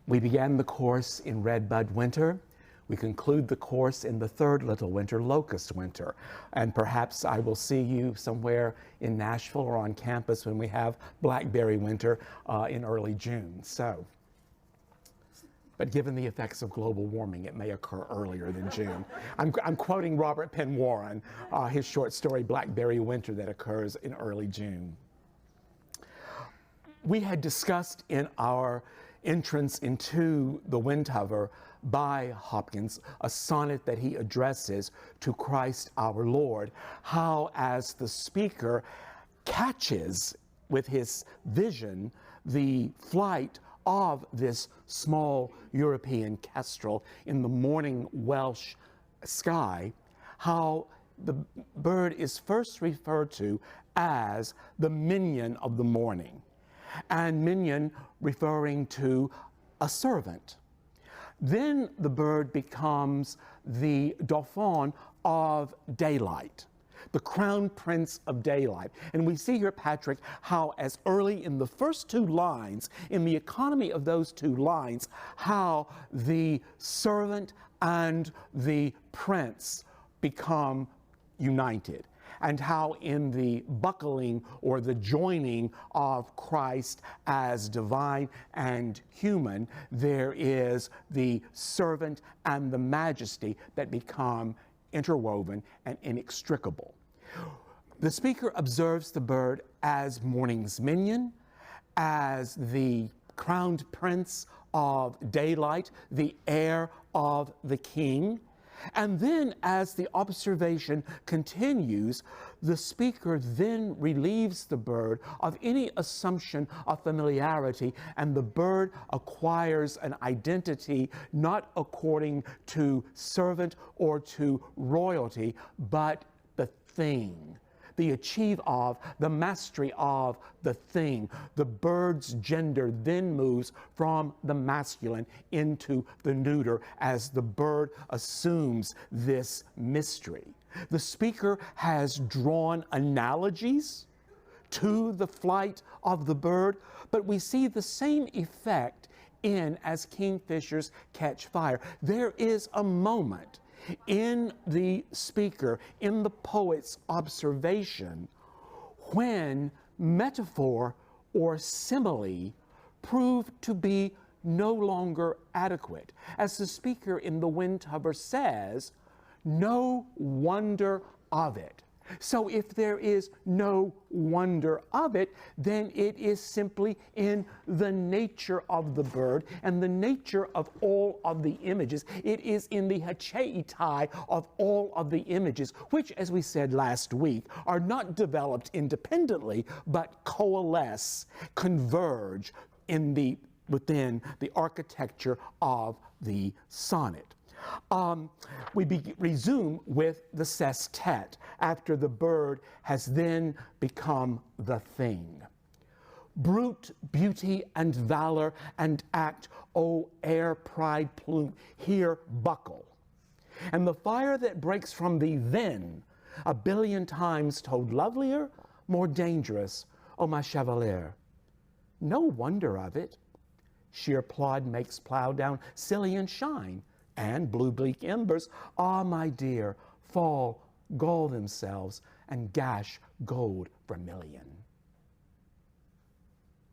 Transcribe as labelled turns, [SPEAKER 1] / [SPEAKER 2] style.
[SPEAKER 1] We began the course in Red Bud Winter. We conclude the course in the third little winter, Locust Winter. And perhaps I will see you somewhere in Nashville or on campus when we have Blackberry Winter in early June. But given the effects of global warming, it may occur earlier than June. I'm quoting Robert Penn Warren, his short story, Blackberry Winter, that occurs in early June. We had discussed in our entrance into the Windhover by Hopkins, a sonnet that he addresses to Christ our Lord, how as the speaker catches with his vision the flight of this small European kestrel in the morning Welsh sky, how the bird is first referred to as the minion of the morning, and minion referring to a servant. Then the bird becomes the dauphin of daylight, the crown prince of daylight. And we see here, Patrick, how as early in the first two lines, in the economy of those two lines, how the servant and the prince become united, and how in the buckling or the joining of Christ as divine and human, there is the servant and the majesty that become interwoven and inextricable. The speaker observes the bird as morning's minion, as the crowned prince of daylight, the heir of the king. And then as the observation continues, the speaker then relieves the bird of any assumption of familiarity, and the bird acquires an identity not according to servant or to royalty, but the thing, the achieve of, the mastery of the thing. The bird's gender then moves from the masculine into the neuter as the bird assumes this mystery. The speaker has drawn analogies to the flight of the bird, but we see the same effect in As Kingfishers Catch Fire. There is a moment in the speaker, in the poet's observation, when metaphor or simile prove to be no longer adequate. As the speaker in the Windhover says, no wonder of it. So if there is no wonder of it, then it is simply in the nature of the bird and the nature of all of the images. It is in the hacheitai of all of the images, which, as we said last week, are not developed independently, but coalesce, converge within the architecture of the sonnet. We resume with the sestet after the bird has then become the thing. Brute beauty and valor and act, O air pride plume, here buckle. And the fire that breaks from thee then, a billion times told lovelier, more dangerous, O my chevalier. No wonder of it. Sheer plod makes plow down Scythian shine, and blue bleak embers, ah, my dear, fall, gall themselves, and gash gold vermilion.